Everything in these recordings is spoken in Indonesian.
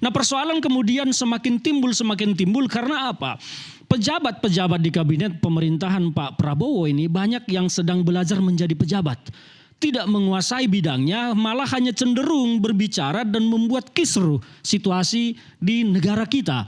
Nah, persoalan kemudian semakin timbul karena apa? Pejabat-pejabat di kabinet pemerintahan Pak Prabowo ini banyak yang sedang belajar menjadi pejabat. Tidak menguasai bidangnya, malah hanya cenderung berbicara dan membuat kisruh situasi di negara kita.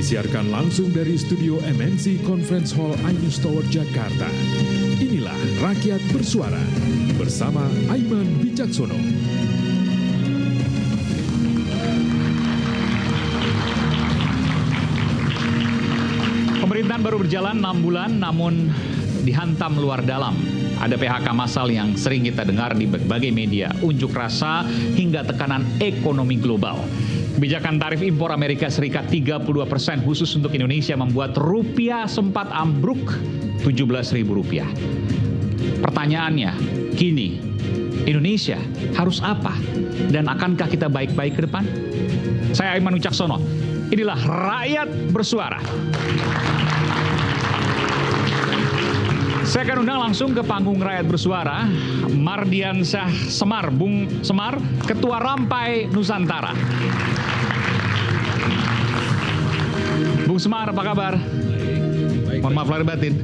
Disiarkan langsung dari studio MNC Conference Hall Ainus Tower Jakarta. Inilah Rakyat Bersuara bersama Aiman Wicaksono. Pemerintahan baru berjalan 6 bulan namun dihantam luar dalam. Ada PHK massal yang sering kita dengar di berbagai media, unjuk rasa hingga tekanan ekonomi global. Kebijakan tarif impor Amerika Serikat 32% khusus untuk Indonesia membuat rupiah sempat ambruk Rp17.000. Pertanyaannya, kini Indonesia harus apa? Dan akankah kita baik-baik ke depan? Saya Aiman Wicaksono. Inilah Rakyat Bersuara. Saya akan undang langsung ke panggung Rakyat Bersuara Mardiansyah Semar, Bung Semar, Ketua Rampai Nusantara. Bung Semar, apa kabar? Baik. Mohon maaf lahir batin.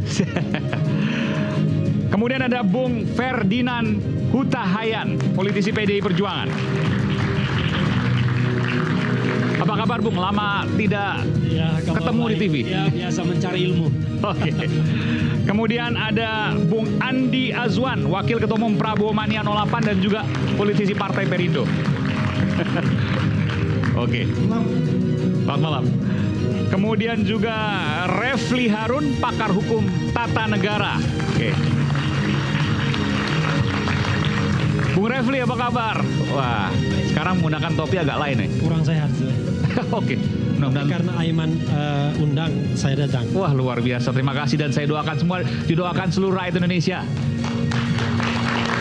Kemudian ada Bung Ferdinand Hutahayan, politisi PDI Perjuangan. Apa kabar Bung? Lama tidak ketemu baik. Di TV. Ya, biasa mencari ilmu. Oke. Kemudian ada Bung Andi Azwan, Wakil Ketua Umum Prabowo Mania 08 dan juga politisi Partai Perindo. Oke. Selamat malam. Kemudian juga Refli Harun, pakar hukum tata negara. Oke. Bung Refli, apa kabar? Wah, sekarang menggunakan topi agak lain nih. Kurang sehat. Oke. Karena Aiman undang, saya datang. Wah, luar biasa. Terima kasih dan saya doakan semua, didoakan seluruh rakyat Indonesia.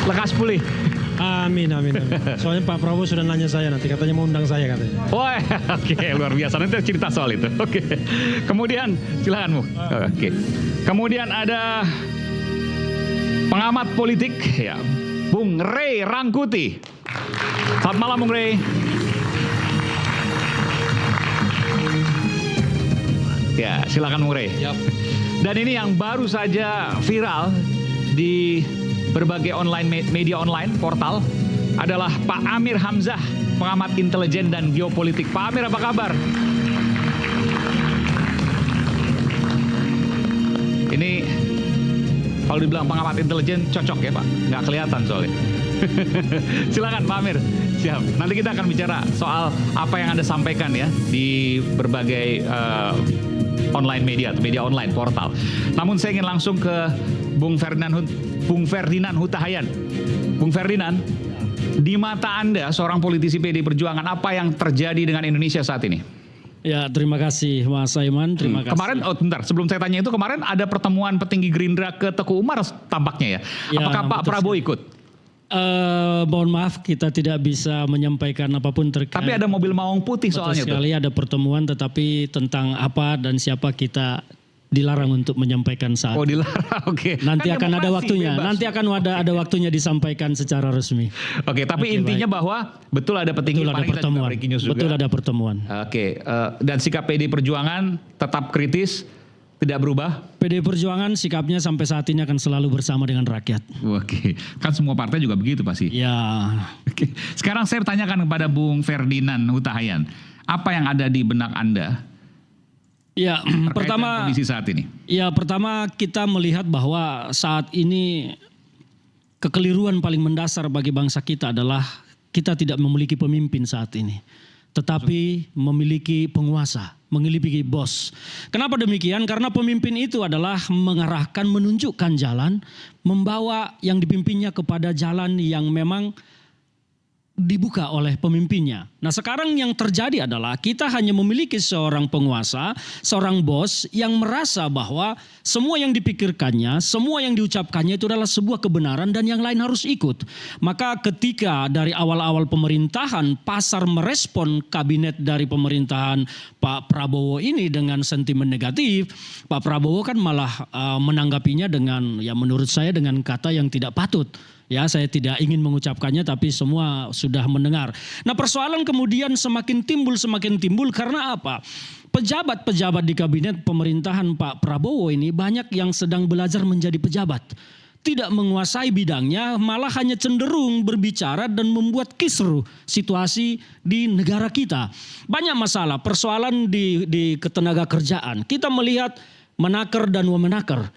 Lekas pulih. Amin, amin, amin. Soalnya Pak Prabowo sudah nanya saya nanti, katanya mau undang saya katanya. Wah, oke, luar biasa. Nanti cerita soal itu. Oke. Kemudian, silakan Bu. Oke. Kemudian ada pengamat politik, ya, Bung Ray Rangkuti. Selamat malam, Bung Ray. Ya, silakan Bung Ray. Yep. Dan ini yang baru saja viral di berbagai media online, portal, adalah Pak Amir Hamzah, pengamat intelijen dan geopolitik. Pak Amir, apa kabar? Ini kalau dibilang pengamat intelijen cocok ya Pak, nggak kelihatan soalnya. Silakan Pak Amir. Siap. Nanti kita akan bicara soal apa yang Anda sampaikan ya di berbagai online media, media online, portal. Namun saya ingin langsung ke Bung Ferdinand Hutahayan. Bung Ferdinand, di mata Anda seorang politisi PDI Perjuangan, apa yang terjadi dengan Indonesia saat ini? Ya, terima kasih Mas Aiman, terima kasih. Kemarin, bentar, sebelum saya tanya itu, kemarin ada pertemuan petinggi Gerindra ke Teguh Umar tampaknya ya. Apakah Pak Prabowo ikut? Mohon maaf, kita tidak bisa menyampaikan apapun terkait. Tapi ada mobil Mawang Putih soalnya sekali ada pertemuan, tetapi tentang apa dan siapa kita dilarang untuk menyampaikan saat. Oh, dilarang. Oke. Nanti kan akan ada waktunya. Bebas. Nanti akan ada waktunya disampaikan secara resmi. Oke, tapi intinya baik. Bahwa betul ada petinggi, betul ada pertemuan. Betul ada pertemuan. Oke, dan sikap PDI Perjuangan tetap kritis, tidak berubah. PDI Perjuangan sikapnya sampai saat ini akan selalu bersama dengan rakyat. Oke, kan semua partai juga begitu pasti. Ya. Oke. Sekarang saya tanyakan kepada Bung Ferdinand Hutahayan, apa yang ada di benak Anda? Ya, pertama kondisi saat ini. Ya, pertama kita melihat bahwa saat ini kekeliruan paling mendasar bagi bangsa kita adalah kita tidak memiliki pemimpin saat ini. tetapi memiliki penguasa, memiliki bos. Kenapa demikian? Karena pemimpin itu adalah mengarahkan, menunjukkan jalan, membawa yang dipimpinnya kepada jalan yang memang dibuka oleh pemimpinnya. Nah, sekarang yang terjadi adalah kita hanya memiliki seorang penguasa, seorang bos yang merasa bahwa semua yang dipikirkannya, semua yang diucapkannya itu adalah sebuah kebenaran dan yang lain harus ikut. Maka ketika dari awal-awal pemerintahan pasar merespon kabinet dari pemerintahan Pak Prabowo ini dengan sentimen negatif, Pak Prabowo kan malah menanggapinya dengan, ya menurut saya dengan kata yang tidak patut. Ya, saya tidak ingin mengucapkannya tapi semua sudah mendengar. Nah, persoalan kemudian semakin timbul karena apa? Pejabat-pejabat di kabinet pemerintahan Pak Prabowo ini banyak yang sedang belajar menjadi pejabat. Tidak menguasai bidangnya, malah hanya cenderung berbicara dan membuat kisruh situasi di negara kita. Banyak masalah, persoalan di ketenaga kerjaan. Kita melihat menaker dan wamenaker.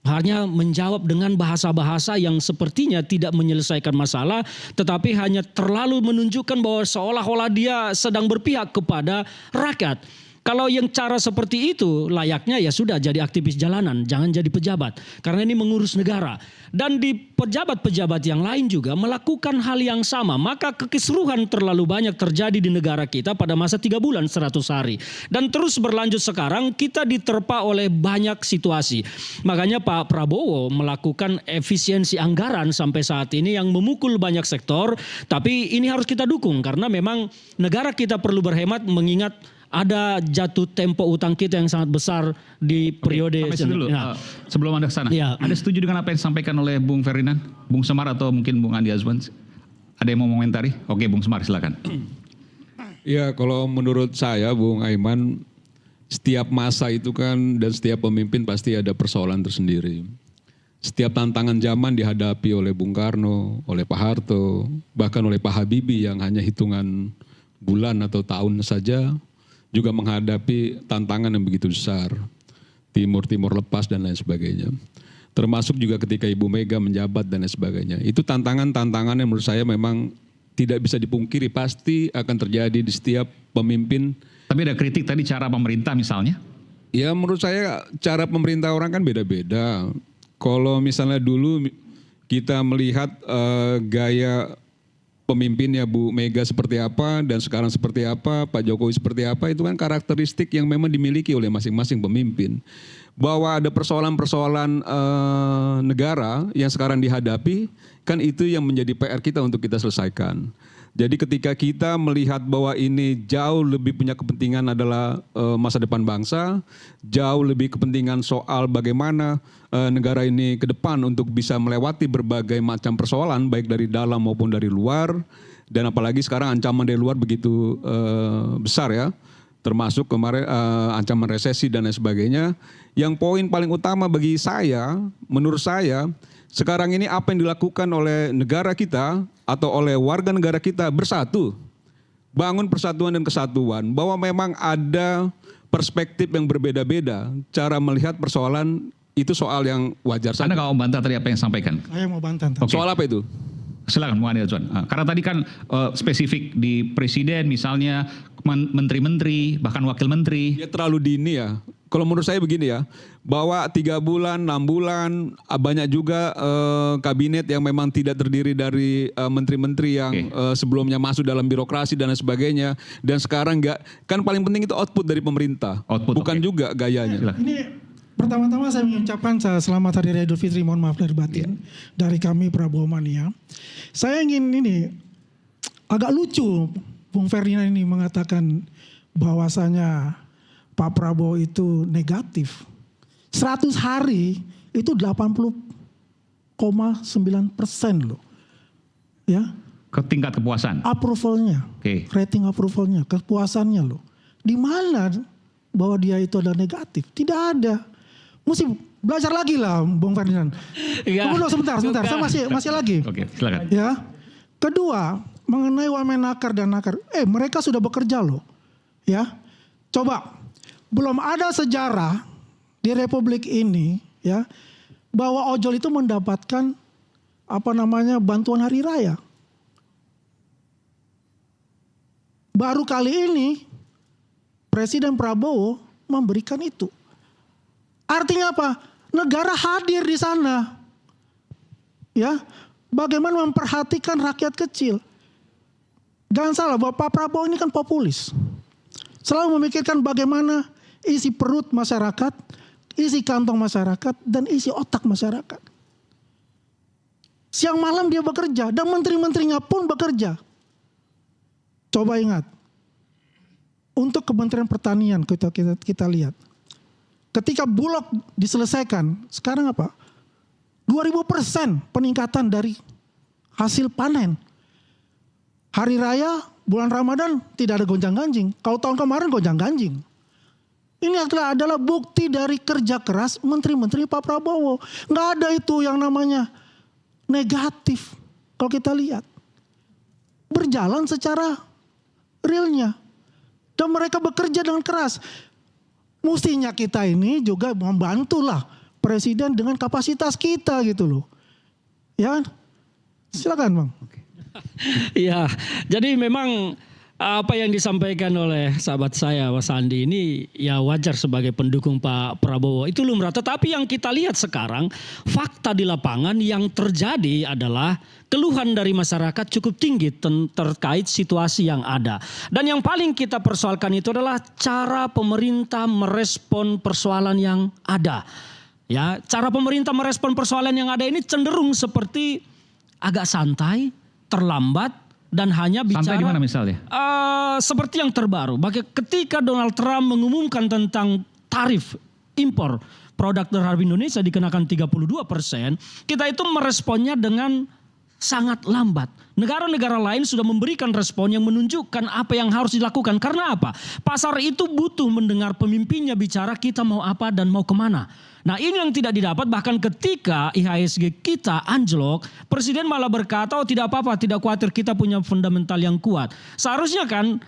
Hanya menjawab dengan bahasa-bahasa yang sepertinya tidak menyelesaikan masalah, tetapi hanya terlalu menunjukkan bahwa seolah-olah dia sedang berpihak kepada rakyat. Kalau yang cara seperti itu layaknya ya sudah jadi aktivis jalanan, jangan jadi pejabat. Karena ini mengurus negara. Dan di pejabat-pejabat yang lain juga melakukan hal yang sama. Maka kekisruhan terlalu banyak terjadi di negara kita pada masa 3 bulan 100 hari. Dan terus berlanjut sekarang kita diterpa oleh banyak situasi. Makanya Pak Prabowo melakukan efisiensi anggaran sampai saat ini yang memukul banyak sektor. Tapi ini harus kita dukung karena memang negara kita perlu berhemat mengingat ada jatuh tempo utang kita yang sangat besar di periode. Sampai sini dulu, sebelum Anda ke sana. Ya. Ada setuju dengan apa yang disampaikan oleh Bung Ferdinand, Bung Semar atau mungkin Bung Andi Azwan? Ada yang mau mengomentari? Oke, Bung Semar silakan. Ya, kalau menurut saya Bung Aiman, setiap masa itu kan dan setiap pemimpin pasti ada persoalan tersendiri. Setiap tantangan zaman dihadapi oleh Bung Karno, oleh Pak Harto, bahkan oleh Pak Habibie yang hanya hitungan bulan atau tahun saja juga menghadapi tantangan yang begitu besar. Timur lepas dan lain sebagainya. Termasuk juga ketika Ibu Mega menjabat dan lain sebagainya. Itu tantangan-tantangan yang menurut saya memang tidak bisa dipungkiri, pasti akan terjadi di setiap pemimpin. Tapi ada kritik tadi cara pemerintah misalnya? Ya menurut saya cara pemerintah orang kan beda-beda. Kalau misalnya dulu kita melihat gaya pemimpinnya Bu Mega seperti apa dan sekarang seperti apa, Pak Jokowi seperti apa, itu kan karakteristik yang memang dimiliki oleh masing-masing pemimpin. Bahwa ada persoalan-persoalan negara yang sekarang dihadapi, kan itu yang menjadi PR kita untuk kita selesaikan. Jadi ketika kita melihat bahwa ini jauh lebih punya kepentingan adalah masa depan bangsa, jauh lebih kepentingan soal bagaimana negara ini ke depan untuk bisa melewati berbagai macam persoalan baik dari dalam maupun dari luar, dan apalagi sekarang ancaman dari luar begitu besar ya, termasuk kemarin ancaman resesi dan lain sebagainya. Yang poin paling utama bagi saya, menurut saya, sekarang ini apa yang dilakukan oleh negara kita atau oleh warga negara kita bersatu, bangun persatuan dan kesatuan, bahwa memang ada perspektif yang berbeda-beda, cara melihat persoalan itu soal yang wajar saja. Anda nggak mau bantah tadi apa yang disampaikan? Saya mau bantah. Oke. Soal apa itu? Silakan Bung Andi Azwan. Karena tadi kan spesifik di presiden misalnya, menteri-menteri, bahkan wakil menteri. Ya terlalu dini ya. Kalau menurut saya begini ya, bahwa 3 bulan, 6 bulan, banyak juga kabinet yang memang tidak terdiri dari menteri-menteri yang sebelumnya masuk dalam birokrasi dan lain sebagainya. Dan sekarang enggak, kan paling penting itu output dari pemerintah, bukan juga gayanya. Ini pertama-tama saya mengucapkan selamat Hari Raya Idul Fitri, mohon maaf lahir batin dari kami Prabowo Mania. Saya ingin ini, agak lucu Bung Ferdinand ini mengatakan bahwasanya Pak Prabowo itu negatif. 100 hari itu 80,9% loh. Ya. Ke tingkat kepuasan. Approvalnya. Rating approvalnya, kepuasannya loh. Di mana bahwa dia itu adalah negatif? Tidak ada. Mesti belajar lagi lah Bung Ferdinand. Tunggu sebentar. Saya masih lagi. Oke, silakan. Ya. Kedua, mengenai Wamenaker dan Naker. Mereka sudah bekerja loh. Ya. Coba. Belum ada sejarah di Republik ini ya bahwa ojol itu mendapatkan bantuan hari raya. Baru kali ini Presiden Prabowo memberikan itu. Artinya apa? Negara hadir di sana. Ya, bagaimana memperhatikan rakyat kecil. Jangan salah bahwa Pak Prabowo ini kan populis. Selalu memikirkan bagaimana isi perut masyarakat, isi kantong masyarakat, dan isi otak masyarakat. Siang malam dia bekerja dan menteri-menterinya pun bekerja. Coba ingat, untuk Kementerian Pertanian kita lihat. Ketika Bulog diselesaikan, sekarang apa? 2000% peningkatan dari hasil panen. Hari raya, bulan Ramadan tidak ada gonjang-ganjing. Kalau tahun kemarin gonjang-ganjing. Ini adalah bukti dari kerja keras menteri-menteri Pak Prabowo. Nggak ada itu yang namanya negatif. Kalau kita lihat. Berjalan secara realnya. Dan mereka bekerja dengan keras. Mestinya kita ini juga membantulah Presiden dengan kapasitas kita gitu loh. Ya, silakan Bang. Ya, jadi memang apa yang disampaikan oleh sahabat saya Mas Andi ini ya wajar sebagai pendukung Pak Prabowo. Itu lumrah. Tetapi yang kita lihat sekarang fakta di lapangan yang terjadi adalah keluhan dari masyarakat cukup tinggi terkait situasi yang ada. Dan yang paling kita persoalkan itu adalah cara pemerintah merespon persoalan yang ada. Ya, cara pemerintah merespon persoalan yang ada ini cenderung seperti agak santai, terlambat, dan hanya bicara. Santai di mana misalnya? Seperti yang terbaru. Ketika Donald Trump mengumumkan tentang tarif impor produk terhadap Indonesia dikenakan 32%, kita itu meresponnya dengan sangat lambat. Negara-negara lain sudah memberikan respon yang menunjukkan apa yang harus dilakukan. Karena apa? Pasar itu butuh mendengar pemimpinnya bicara kita mau apa dan mau kemana. Nah ini yang tidak didapat, bahkan ketika IHSG kita anjlok, Presiden malah berkata, oh tidak apa-apa, tidak khawatir, kita punya fundamental yang kuat. Seharusnya kan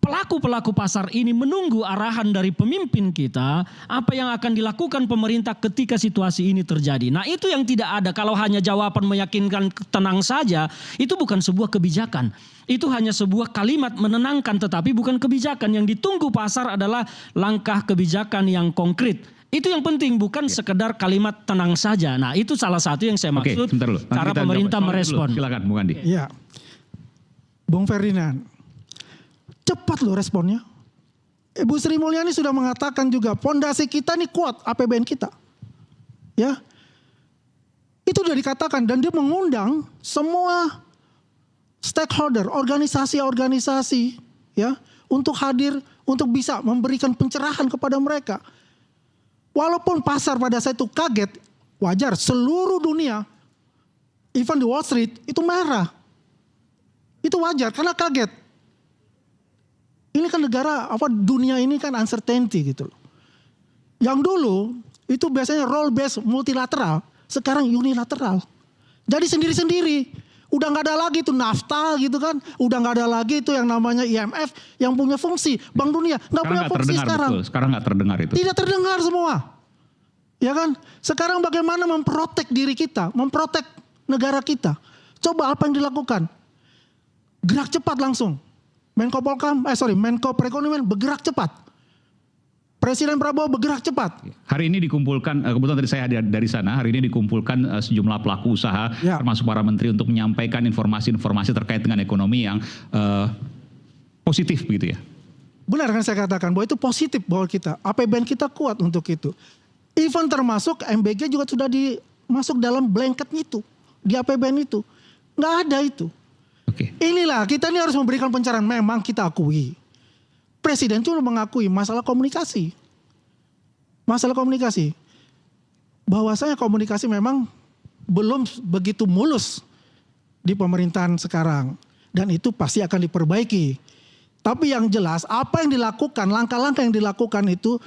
pelaku-pelaku pasar ini menunggu arahan dari pemimpin kita, apa yang akan dilakukan pemerintah ketika situasi ini terjadi. Nah itu yang tidak ada, kalau hanya jawaban meyakinkan tenang saja, itu bukan sebuah kebijakan. Itu hanya sebuah kalimat menenangkan tetapi bukan kebijakan. Yang ditunggu pasar adalah langkah kebijakan yang konkret. Itu yang penting, bukan sekedar kalimat tenang saja. Nah itu salah satu yang saya maksud. Oke, sebentar dulu. Cara pemerintah merespon. Silakan Bung Andi. Ya, Bung Ferdinand, cepat loh responnya. Ibu Sri Mulyani sudah mengatakan juga fondasi kita nih kuat, APBN kita. Ya, itu sudah dikatakan dan dia mengundang semua stakeholder, organisasi-organisasi, ya, untuk hadir, untuk bisa memberikan pencerahan kepada mereka. Walaupun pasar pada saat itu kaget, wajar, seluruh dunia, even di Wall Street itu merah. Itu wajar karena kaget. Ini kan negara, dunia ini kan uncertainty gitu loh. Yang dulu itu biasanya role based multilateral, sekarang unilateral. Jadi sendiri-sendiri. Udah gak ada lagi tuh NAFTA gitu kan. Udah gak ada lagi itu yang namanya IMF yang punya fungsi. Bank Dunia gak punya fungsi sekarang. Betul. Sekarang gak terdengar itu. Tidak terdengar semua. Ya kan. Sekarang bagaimana memprotek diri kita. Memprotek negara kita. Coba apa yang dilakukan. Gerak cepat langsung. Menko Perekonomian bergerak cepat. Presiden Prabowo bergerak cepat. Hari ini dikumpulkan, kebetulan tadi saya dari sana, hari ini dikumpulkan sejumlah pelaku usaha, termasuk para menteri untuk menyampaikan informasi-informasi terkait dengan ekonomi yang positif begitu ya. Benar kan saya katakan bahwa itu positif bahwa kita, APBN kita kuat untuk itu. Even termasuk MBG juga sudah masuk dalam blanket itu, di APBN itu. Nggak ada itu. Oke. Inilah kita ini harus memberikan pencerahan, memang kita akui. Presiden itu mengakui masalah komunikasi. Masalah komunikasi. Bahwasanya komunikasi memang belum begitu mulus di pemerintahan sekarang. Dan itu pasti akan diperbaiki. Tapi yang jelas apa yang dilakukan, langkah-langkah yang dilakukan itu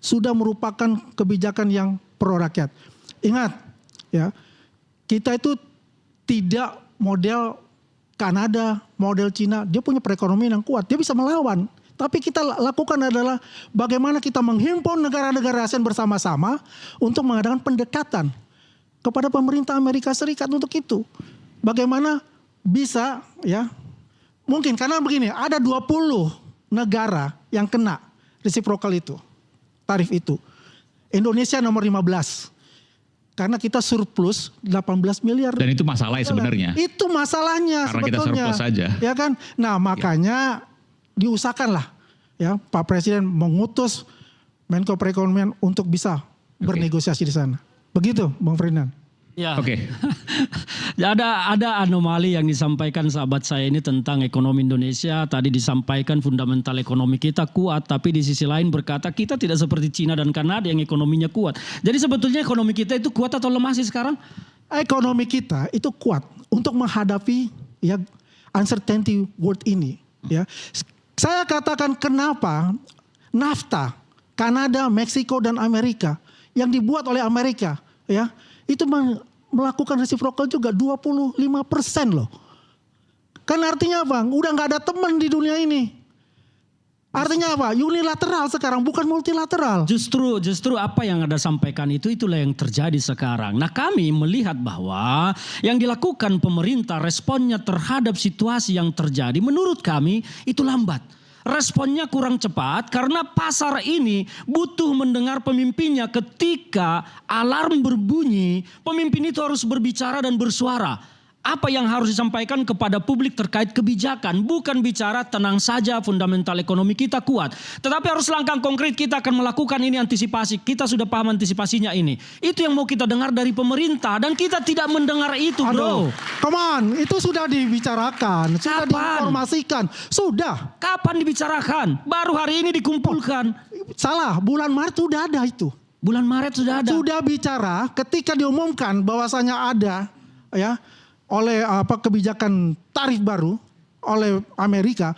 sudah merupakan kebijakan yang pro rakyat. Ingat ya, kita itu tidak model Kanada, model Cina, dia punya perekonomian yang kuat, dia bisa melawan. Tapi kita lakukan adalah bagaimana kita menghimpun negara-negara ASEAN bersama-sama untuk mengadakan pendekatan kepada pemerintah Amerika Serikat untuk itu. Bagaimana bisa ya mungkin karena begini, ada 20 negara yang kena reciprocal itu, tarif itu. Indonesia nomor 15. Karena kita surplus 18 miliar. Dan itu masalah sebenarnya. Itu masalahnya Karena sebetulnya. kita surplus saja. Ya kan? Nah, makanya diusahakanlah ya Pak Presiden mengutus Menko Perekonomian untuk bisa bernegosiasi di sana. Begitu, Bang Ferdinand. Ya. Oke. Ada anomali yang disampaikan sahabat saya ini tentang ekonomi Indonesia. Tadi disampaikan fundamental ekonomi kita kuat, tapi di sisi lain berkata kita tidak seperti Cina dan Kanada yang ekonominya kuat. Jadi sebetulnya ekonomi kita itu kuat atau lemah sih sekarang? Ekonomi kita itu kuat untuk menghadapi ya uncertainty world ini. Ya, saya katakan kenapa NAFTA, Kanada, Meksiko dan Amerika yang dibuat oleh Amerika, ya itu melakukan reciprocal juga 25% loh. Kan artinya apa? Udah nggak ada teman di dunia ini. Artinya apa? Unilateral sekarang, bukan multilateral. Justru apa yang Anda sampaikan itulah yang terjadi sekarang. Nah, kami melihat bahwa yang dilakukan pemerintah responnya terhadap situasi yang terjadi menurut kami itu lambat. Responnya kurang cepat karena pasar ini butuh mendengar pemimpinnya. Ketika alarm berbunyi, pemimpin itu harus berbicara dan bersuara. Apa yang harus disampaikan kepada publik terkait kebijakan. Bukan bicara tenang saja fundamental ekonomi kita kuat. Tetapi harus langkah konkret kita akan melakukan ini antisipasi. Kita sudah paham antisipasinya ini. Itu yang mau kita dengar dari pemerintah. Dan kita tidak mendengar itu bro. Come on, itu sudah dibicarakan. Sudah diinformasikan. Sudah. Kapan dibicarakan? Baru hari ini dikumpulkan. Salah, bulan Maret sudah ada itu. Bulan Maret sudah ada. Sudah bicara ketika diumumkan bahwasanya ada ya oleh kebijakan tarif baru oleh Amerika,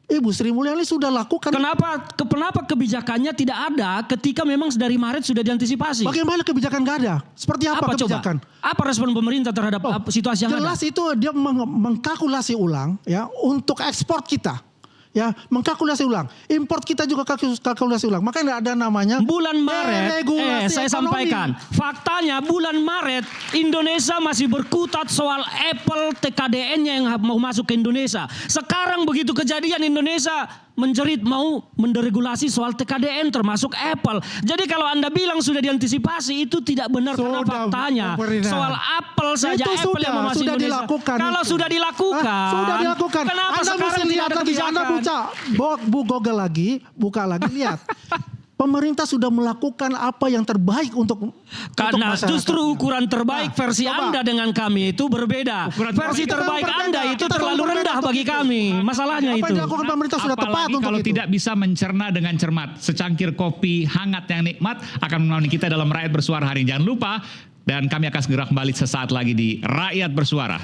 Ibu Sri Mulyani sudah lakukan. Kenapa kebijakannya tidak ada ketika memang dari Maret sudah diantisipasi? Bagaimana kebijakan nggak ada? Seperti apa kebijakan? Coba? Apa respon pemerintah terhadap situasi yang jelas ada? Itu dia mengkalkulasi ulang ya untuk ekspor kita. Ya, mengkalkulasi ulang. Import kita juga kalkulasi ulang. Makanya ada namanya bulan Maret. Saya sampaikan. Faktanya bulan Maret Indonesia masih berkutat soal Apple TKDN-nya yang mau masuk ke Indonesia. Sekarang begitu kejadian Indonesia menjerit mau menderegulasi soal TKDN termasuk Apple. Jadi kalau Anda bilang sudah diantisipasi itu tidak benar karena faktanya soal Apple saja itu Apple yang mau masuk Indonesia. Kalau sudah dilakukan. Kenapa Anda sekarang tidak ada kebijakan? Anda Google lagi, buka lagi lihat. Pemerintah sudah melakukan apa yang terbaik untuk karena masyarakat. Justru ukuran terbaik versi Anda dengan kami itu berbeda. Versi terbaik Anda itu terlalu rendah bagi kami. Masalahnya apa itu. Yang dilakukan pemerintah sudah tepat untuk kalau itu. tidak bisa mencerna dengan cermat, secangkir kopi hangat yang nikmat akan menemani kita dalam Rakyat Bersuara hari ini. Jangan lupa, dan kami akan segera kembali sesaat lagi di Rakyat Bersuara.